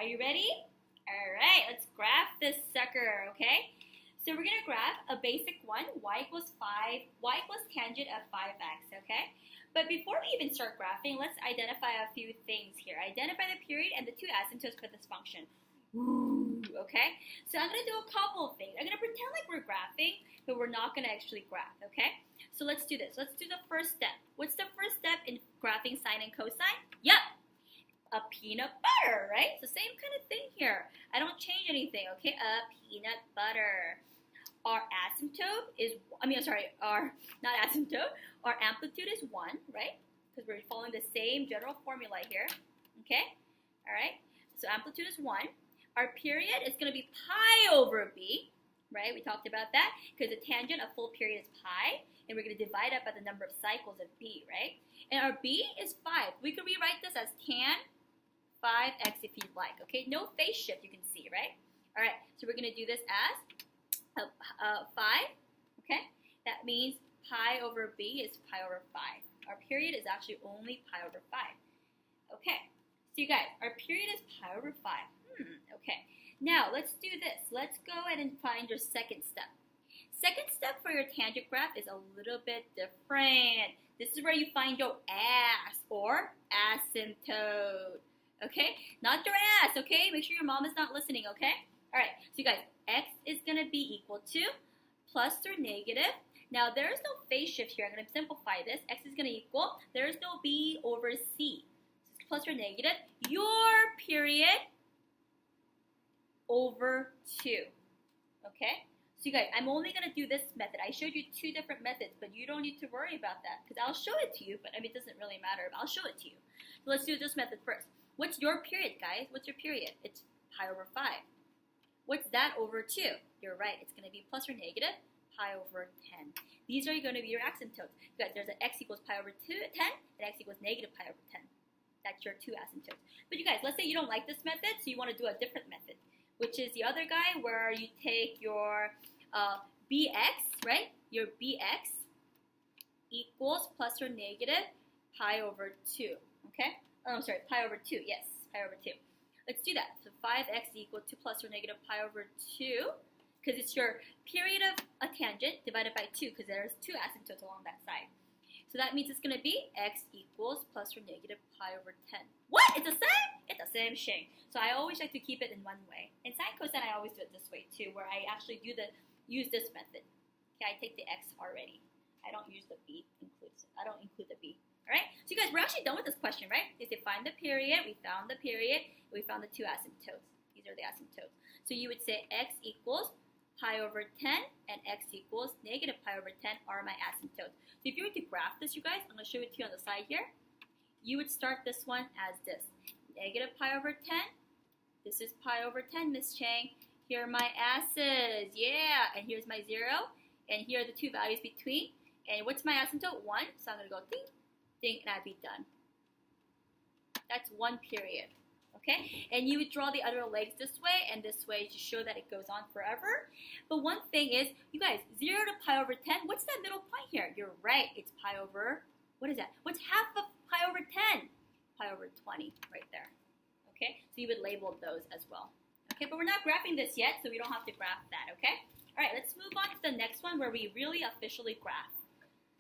you ready? All right, let's graph this sucker, okay? So we're going to graph a basic one, y equals tangent of 5x, okay? But before we even start graphing, let's identify a few things here. Identify the period and the two asymptotes for this function. Ooh, okay? So I'm going to do a couple of things. I'm going to pretend like we're graphing, but we're not going to actually graph, okay? So let's do this. Let's do the first step. What's the first step in graphing sine and cosine? Yep, a peanut butter, right? So same kind of thing here. I don't change anything, okay? A peanut butter. Our asymptote is, our amplitude is 1, right? Because we're following the same general formula here, okay? All right, so amplitude is 1. Our period is going to be pi over b, right? We talked about that because the tangent of full period is pi, and we're going to divide up by the number of cycles of b, right? And our b is 5. We could rewrite this as tan 5x if you'd like, okay? No phase shift, you can see, right? All right, so we're going to do this as 5, okay? That means pi over b is pi over 5. Our period is actually only pi over 5. Okay, so you guys, our period is pi over 5. Okay, now let's do this. Let's go ahead and find your second step. Second step for your tangent graph is a little bit different. This is where you find your ass or asymptote. Okay, not your ass, okay? Make sure your mom is not listening, okay? All right, so you guys, x is going to be equal to plus or negative. Now, there is no phase shift here. I'm going to simplify this. X is going to equal, there is no b over c. So it's plus or negative. Your period over 2. Okay? So you guys, I'm only going to do this method. I showed you 2 different methods, but you don't need to worry about that because I'll show it to you, but I mean, it doesn't really matter, but I'll show it to you. So let's do this method first. What's your period, guys? What's your period? It's pi over 5. What's that over 2? You're right, it's going to be plus or negative pi over 10. These are going to be your asymptotes. You guys, there's an x equals pi over 10 and x equals negative pi over 10. That's your 2 asymptotes. But you guys, let's say you don't like this method, so you want to do a different method, which is the other guy where you take your bx, right? Your bx equals plus or negative pi over 2, okay? Oh, I'm sorry, pi over 2, yes, pi over 2. Let's do that. So 5x equal to plus or negative pi over 2, because it's your period of a tangent divided by 2, because there's 2 asymptotes along that side. So that means it's going to be x equals plus or negative pi over 10. What? It's the same? It's the same thing. So I always like to keep it in one way. In sine cosine, I always do it this way too, where I actually use this method. Okay, I take the x already. I don't use the b. I don't include the b. All right, so you guys, we're actually done with this question, right? They say find the period, we found the period, we found the 2 asymptotes. These are the asymptotes. So you would say x equals pi over 10 and x equals negative pi over 10 are my asymptotes. So if you were to graph this, you guys, I'm going to show it to you on the side here. You would start this one as this. Negative pi over 10. This is pi over 10, Miss Chang. Here are my asses. Yeah, and here's my 0. And here are the 2 values between. And what's my asymptote? 1. So I'm going to go ding, ding, and I'd be done. That's 1 period. Okay? And you would draw the other legs this way and this way to show that it goes on forever. But one thing is, you guys, 0 to pi over 10, what's that middle point here? You're right, it's pi over, what is that? What's half of pi over 10? Pi over 20, right there. Okay? So you would label those as well. Okay, but we're not graphing this yet, so we don't have to graph that, okay? All right, let's move on to the next one where we really officially graph.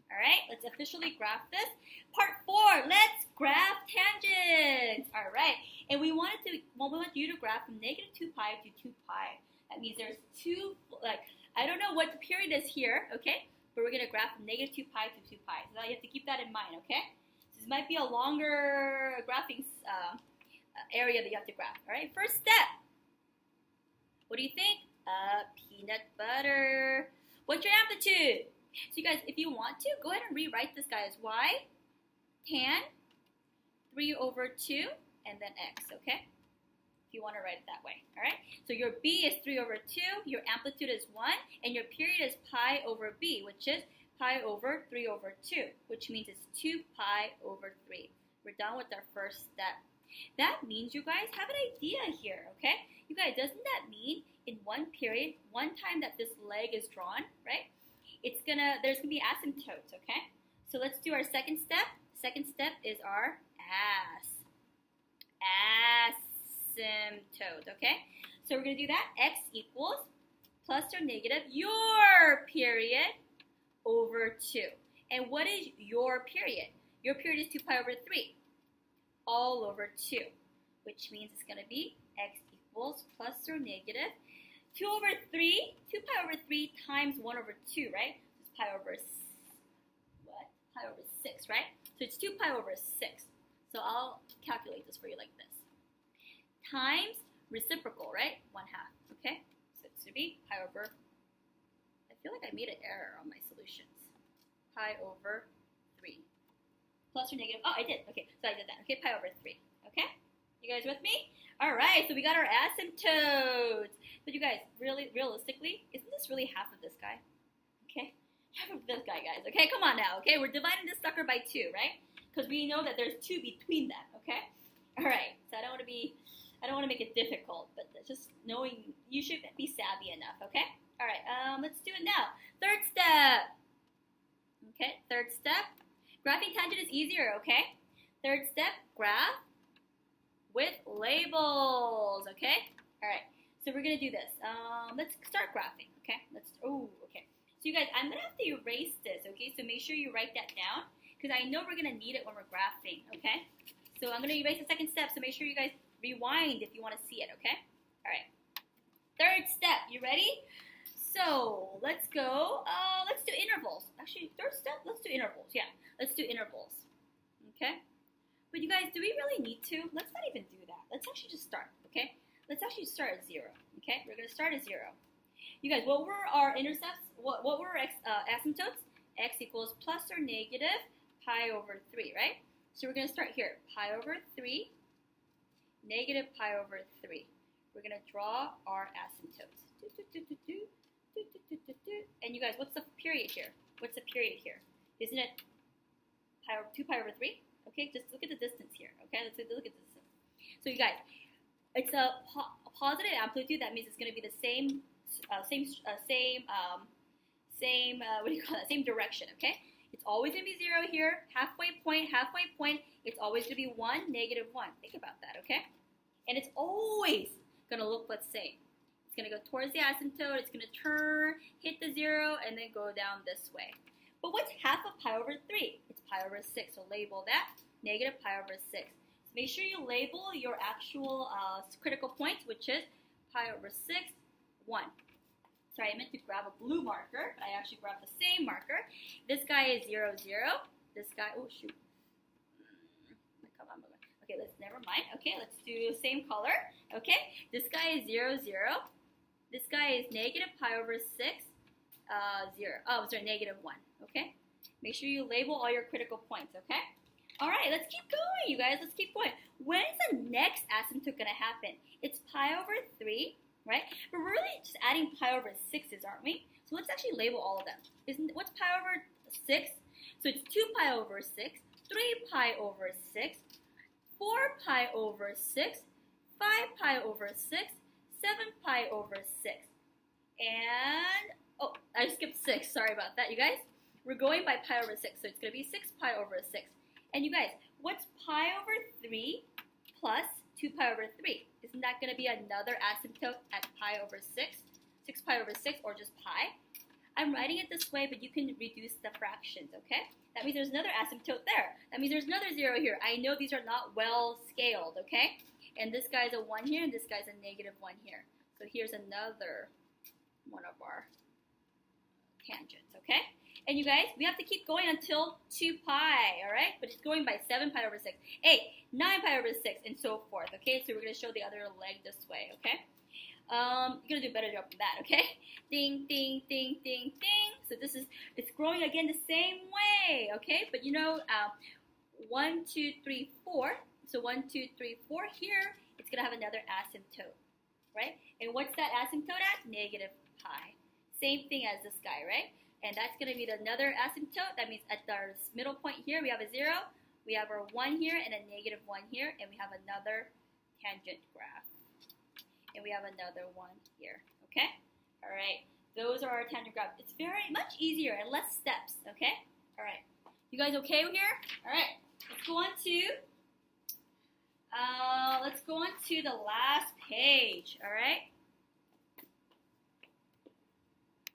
All right, let's officially graph this. Part 4, let's graph tangents. All right, and we want you to graph from negative 2 pi to 2 pi. That means there's 2, I don't know what the period is here, okay? But we're going to graph from negative 2 pi to 2 pi. So you have to keep that in mind, okay? So this might be a longer graphing area that you have to graph. All right, first step. What do you think? Peanut butter. What's your amplitude? So you guys, if you want to, go ahead and rewrite this guy as y tan 3 over 2 and then x, okay? If you want to write it that way, all right? So your b is 3 over 2, your amplitude is 1, and your period is pi over b, which is pi over 3 over 2, which means it's 2 pi over 3. We're done with our first step. That means you guys have an idea here, okay? You guys, doesn't that mean in one period, one time that this leg is drawn, right? There's gonna be asymptotes, okay? So let's do our second step. Second step is our asymptote. asymptote, okay? So we're going to do that. X equals plus or negative your period over 2. And what is your period? Your period is 2 pi over 3 all over 2, which means it's going to be x equals plus or negative 2 over 3, 2 pi over 3 times 1 over 2, right? It's pi over, what? Pi over 6, right? So it's 2 pi over 6. So I'll calculate this for you like this. Times reciprocal, right? 1/2, okay? So it's going to be pi over, I feel like I made an error on my solutions. Pi over 3. Plus or negative, oh, I did. Okay, so I did that. Okay, pi over 3. Okay? You guys with me? All right, so we got our asymptotes. But you guys, really, realistically, isn't this really half of this guy? Okay? Half of this guy, guys. Okay, come on now. Okay, we're dividing this sucker by 2, right? Because we know that there's 2 between them. Okay? All right, so I don't want to make it difficult, but just knowing, you should be savvy enough, okay? All right, let's do it now. Third step. Okay, third step. Graphing tangent is easier, okay? Third step, graph with labels, okay? All right, so we're gonna do this. Let's start graphing, okay? Okay. So you guys, I'm gonna have to erase this, okay? So make sure you write that down, because I know we're gonna need it when we're graphing, okay? So I'm gonna erase the second step, so make sure you guys rewind if you wanna see it, okay? All right, third step, you ready? So let's go, let's do intervals. Actually, third step, let's do intervals, yeah. Let's do intervals, okay? But you guys, do we really need to? Let's not even do that. Let's actually just start, okay? Let's actually start at 0, okay? We're going to start at 0. You guys, what were our intercepts? What were our asymptotes? X equals plus or negative pi over 3, right? So we're going to start here. Pi over 3, negative pi over 3. We're going to draw our asymptotes. And you guys, what's the period here? What's the period here? Isn't it 2 pi over 3? Okay, just look at the distance here. Okay, let's look at the distance. So you guys, it's a positive amplitude. That means it's going to be the same direction. Okay, it's always going to be 0 here. Halfway point. It's always going to be 1, negative 1. Think about that. Okay, and it's always going to look the same. It's going to go towards the asymptote. It's going to turn, hit the 0, and then go down this way. But what's half of pi over 3? It's pi over 6, so label that, negative pi over 6. So make sure you label your actual critical points, which is pi over 6, 1. Sorry, I meant to grab a blue marker, but I actually grabbed the same marker. This guy is 0, 0. This guy, oh shoot. Come on. Okay, never mind. Okay, let's do same color. Okay, this guy is 0, 0. This guy is negative pi over 6. 0. Oh, sorry, negative 1. Okay? Make sure you label all your critical points, okay? All right, let's keep going, you guys. Let's keep going. When is the next asymptote going to happen? It's pi over 3, right? But we're really just adding pi over 6's, aren't we? So let's actually label all of them. What's pi over 6? So it's 2 pi over 6, 3 pi over 6, 4 pi over 6, 5 pi over 6, 7 pi over 6. And oh, I skipped 6. Sorry about that, you guys. We're going by pi over 6, so it's going to be 6 pi over 6. And you guys, what's pi over 3 plus 2 pi over 3? Isn't that going to be another asymptote at pi over 6? 6 pi over 6, or just pi? I'm writing it this way, but you can reduce the fractions, okay? That means there's another asymptote there. That means there's another 0 here. I know these are not well scaled, okay? And this guy's a 1 here, and this guy's a negative 1 here. So here's another one of our tangents, okay? And you guys, we have to keep going until 2 pi, all right? But it's going by 7 pi over 6, 8, 9 pi over 6, and so forth, okay? So we're going to show the other leg this way, okay? You're going to do a better job than that, okay? Ding, ding, ding, ding, ding. So it's growing again the same way, okay? But you know, 1, 2, 3, 4. So 1, 2, 3, 4 here, it's going to have another asymptote, right? And what's that asymptote at? Negative pi. Same thing as this guy, right? And that's going to be another asymptote. That means at our middle point here, we have a 0. We have our 1 here and a negative 1 here. And we have another tangent graph. And we have another one here. Okay? All right. Those are our tangent graphs. It's very much easier and less steps. Okay? All right. You guys okay here? All right. Let's go on to Let's go on to the last page, all right?